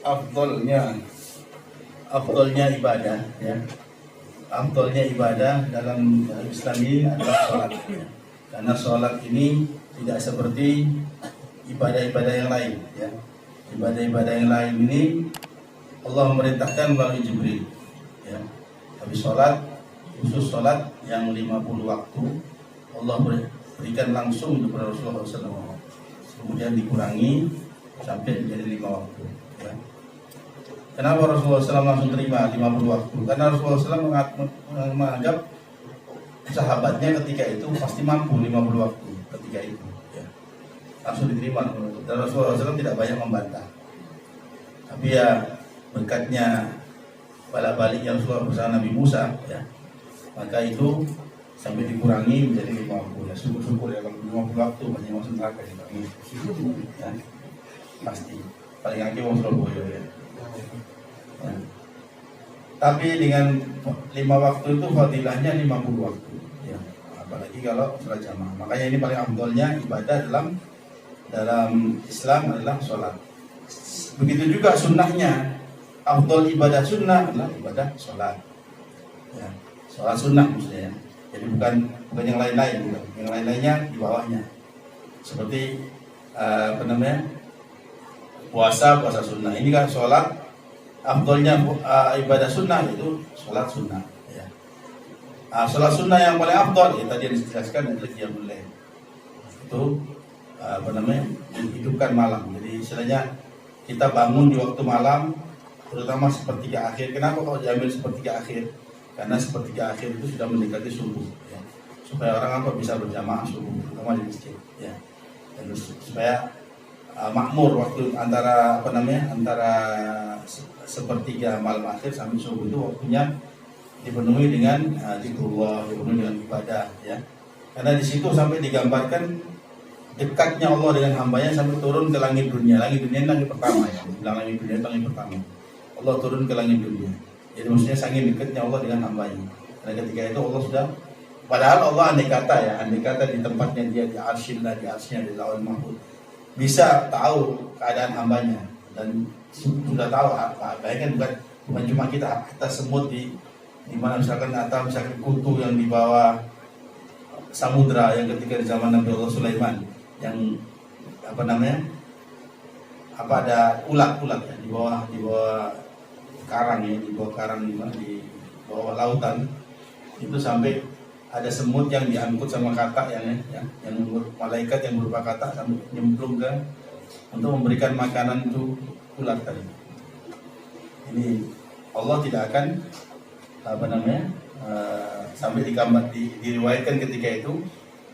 afdolnya ibadah, ya. Afdolnya ibadah dalam Islam ini adalah sholat, ya. Karena sholat ini tidak seperti ibadah-ibadah yang lain, ya. Ibadah-ibadah yang lain ini Allah memerintahkan melalui Jibril, ya. Tapi sholat, khusus sholat yang 50 waktu Allah berikan langsung kepada Rasulullah SAW. Kemudian dikurangi sampai menjadi 5 waktu, ya. Kenapa Rasulullah SAW langsung terima 50 waktu? Karena Rasulullah SAW menganggap sahabatnya ketika itu pasti mampu 50 waktu ketika itu, ya. Langsung diterima. Dan Rasulullah SAW tidak banyak membantah. Tapi ya berkatnya balik yang Rasulullah bersama Nabi Musa, ya, maka itu sampai dikurangi menjadi 50. Ya, syukur-syukur ya kalau 50 waktu banyak masuk neraka dikurangi, ya, pasti. Paling akhir orang Surabaya, ya. Ya. Tapi dengan 5 waktu itu fadilahnya 50 waktu, ya. Apalagi kalau sholat jamaah. Makanya ini paling afdolnya ibadah dalam Islam adalah sholat. Begitu juga sunnahnya. Afdol ibadah sunnah adalah ibadah sholat, ya. Sholat sunnah maksudnya, ya. Jadi bukan yang lain-lain, bukan. Yang lain-lainnya di bawahnya. Seperti puasa sunnah. Ini kan sholat. Afdolnya ibadah sunnah itu sholat sunnah, ya. Sholat sunnah yang paling afdol, ya, tadi yang dijelaskan adalah qiyamul lail. Itu menghidupkan malam. Jadi istilahnya kita bangun di waktu malam, terutama sepertiga akhir. Kenapa kalau diambil sepertiga akhir? Karena sepertiga akhir itu sudah mendekati subuh, ya. Supaya orang bisa berjamaah subuh, terutama di masjid, ya. Dan supaya makmur waktu antara sepertiga malam akhir sampai subuh itu waktunya dipenuhi dengan zikrullah, dipenuhi dengan ibadah, ya. Karena di situ sampai digambarkan dekatnya Allah dengan hambanya sampai turun ke langit dunia. Langit dunia ini langit pertama, ya. Bilang langit dunia itu langit pertama. Allah turun ke langit dunia. Jadi maksudnya sangat dekatnya Allah dengan hambanya. Karena ketika itu Allah sudah, padahal Allah andai kata di tempatnya dia di arsy-Nya, di Lauhul Mahfuz, bisa tahu keadaan hambanya dan sudah tahu apa. Bayangkan bukan cuma kita, semut di mana misalkan kutu yang di bawah samudra yang ketika di zaman Nabi Allah Sulaiman yang ada ulat ya di bawah karang, ya, di bawah karang di bawah lautan itu sampai ada semut yang diangkut sama katak yang malaikat yang berupa katak sampai nyemplung ke untuk memberikan makanan itu ulat tadi. Ini Allah tidak akan sampai diriwayatkan ketika itu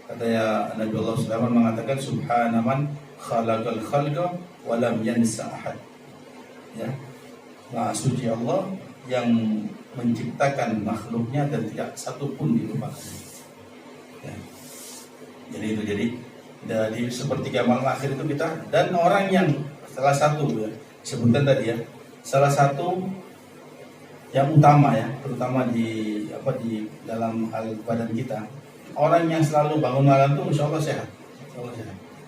katanya Nabi Allah Sulaiman mengatakan subhanaman khalaqal khalqa wa lam yansa ahad, ya. Maha suci Allah yang menciptakan makhluknya dan tidak satu pun dilupakan, ya. Jadi sepertiga malam akhir itu kita, dan orang yang salah satu, ya, sebutkan tadi, ya, salah satu yang utama, ya, terutama di dalam hal badan kita, orang yang selalu bangun malam itu insya Allah sehat,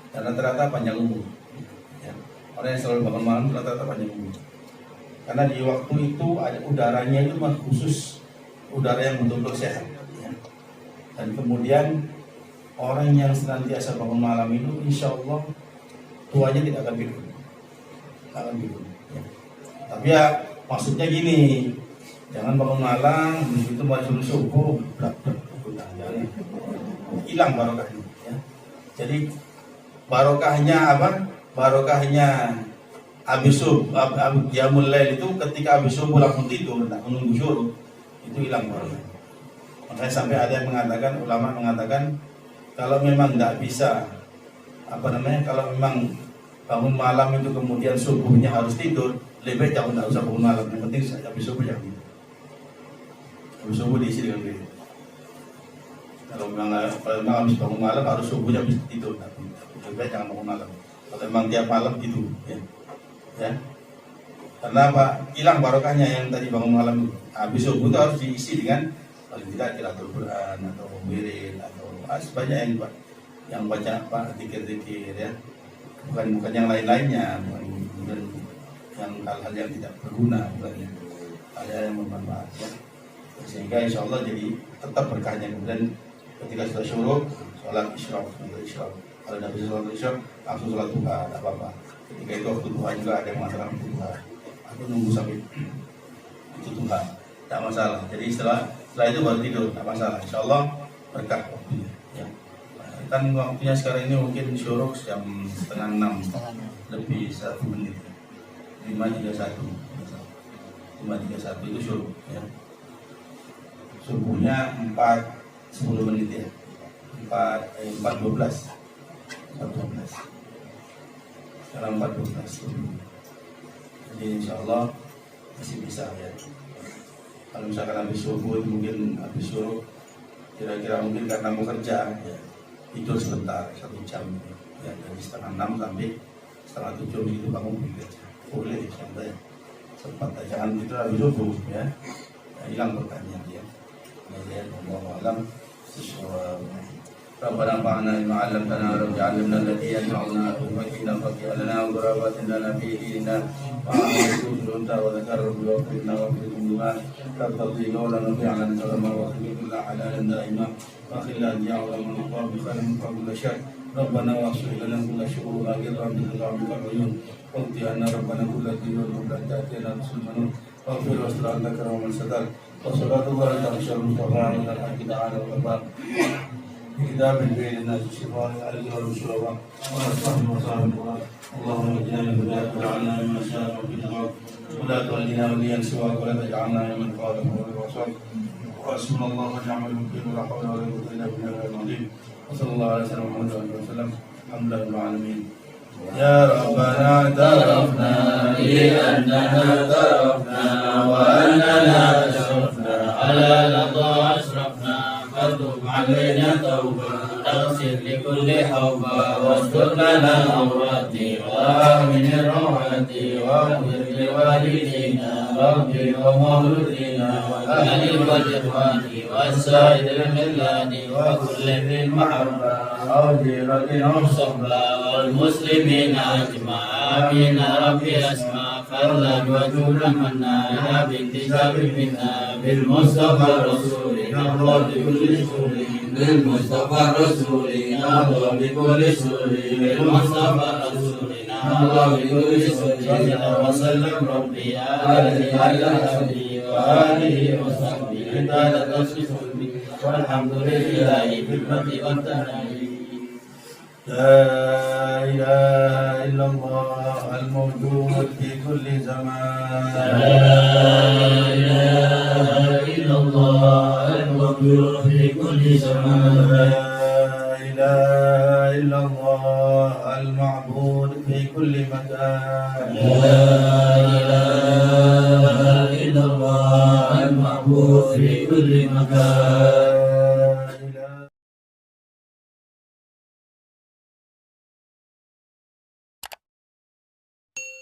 dan rata-rata panjang umur, ya. Orang yang selalu bangun malam rata-rata panjang umur. Karena di waktu itu ada udaranya itu khusus udara yang betul-betul sehat, ya. Dan kemudian orang yang senantiasa bangun malam itu insya Allah tuanya tidak akan pikun, ya. Tapi ya maksudnya gini, jangan bangun malam begitu mau subuh hilang barokahnya, ya. Jadi barokahnya apa? Barokahnya habis qiyamul lail itu ketika habis subuh langsung tidur, tidak menunggu syuruk, itu hilang barokah. Makanya sampai ada yang mengatakan, ulama mengatakan kalau memang tidak bisa kalau memang bangun malam itu kemudian subuhnya harus tidur, lebih baik jangan, tidak usah bangun malam. Yang penting habis subuh jangan tidur. Habis subuh diisi dengan tidur. Kalau memang habis bangun malam harus subuhnya habis tidur, lebih baik jangan bangun malam. Kalau memang tiap malam tidur, ya. Ya, karena apa? Hilang barokahnya yang tadi bangun malam itu. Habis subuh itu harus diisi dengan paling tidak qiraatul Quran atau wirid atau banyak yang baca zikir-zikir, ya. Bukan yang lain-lainnya. yang hal-hal yang tidak berguna, bukan ada yang bermanfaat ya. Sehingga insya Allah jadi tetap berkahnya. Kemudian ketika sudah syuruk, sholat isyraq, kalau tidak bisa sholat isyraq langsung sholat duha, tidak apa-apa. Ketika itu waktu duha juga ada yang masalah waktu duha, aku nunggu sampai itu duha, tidak masalah. Jadi setelah itu baru tidur, tidak masalah. Insya Allah berkah waktunya ya. Kan waktunya sekarang ini mungkin syuruk jam 5:30 lebih 1 menit, 5:31 itu syuruk ya. Subuhnya 4:10 menit ya, 4:12 sekarang 4:12. Jadi insya Allah masih bisa ya. Kalau misalkan habis subuh itu mungkin habis syuruk, kira-kira mungkin karena mau kerja ya, tidur sebentar 1 jam ya, dari 5:30 sampai 6:30 itu bangun bekerja, boleh santai sempat, jangan tidur habis subuh ya, hilang berkahnya ya. Wallahu a'lam bishawab. Rabbana anfa'na bima 'allamtana wa ja'alna alladhi yanfa'una wa qina lana wa ghurabatin lana fi dinina wa a'udzuka wa dhakarna wa qina wa qina taqdilu lana fi'lan salama wa qina halalan da'ima wa khillan ya'lam wa bi khairin qabla syar. Rabbana waghfir lana kulla syukur aghfir bi rahmatika al-uyun wa qina rabbana kulla dinin wa la ta'tina sulman wa fi wasra'na karaman sadaq wa salatu wa ta'ala wa ta'ala wa كتاب بين الناس الشفاء على والشرب ورحمه وصحبه. اللهم اجعلنا من هداك وجعلنا ممن شاء وكتبك ولا تولنا وليا سواك ولا تجعلنا ممن خالف وصاك. وحسبنا الله ونعم الوكيل ولا حول ولا قوه الا بالله العظيم. وصلى الله على سيدنا محمد وسلم. الحمد لله رب العالمين. يا ربنا اعترفنا بأننا اعترفنا وأننا أشرفنا على لظى أشرفنا فتب علينا توبة تغفر لكل حوبة واستر لنا العورات وآمن الروعات واغفر لوالدينا ربي ومولودينا والأهل والإخوان والسائر الملاد وكل ذي المحبة أو جيرة أو صحبة والمسلمين أجمعين. آمين ربي أسمع فضلا وجودا منا يا بانتساب منا بالمصطفى الرسول نهضى بكل سور بالمصطفى الرسول نهضى بكل سور بالمصطفى الرسول نهضى بكل سور. وسلم ربي على حبيبي وآله وصحبه عدالة تصفه والحمد لله بالمجد والتنعيم. لا إله إلا الله الموجود في كل زمان. لا إله إلا الله الموجود في كل زمان. لا إله إلا الله المعبود في كل مكان. لا إله إلا الله المعبود في كل مكان.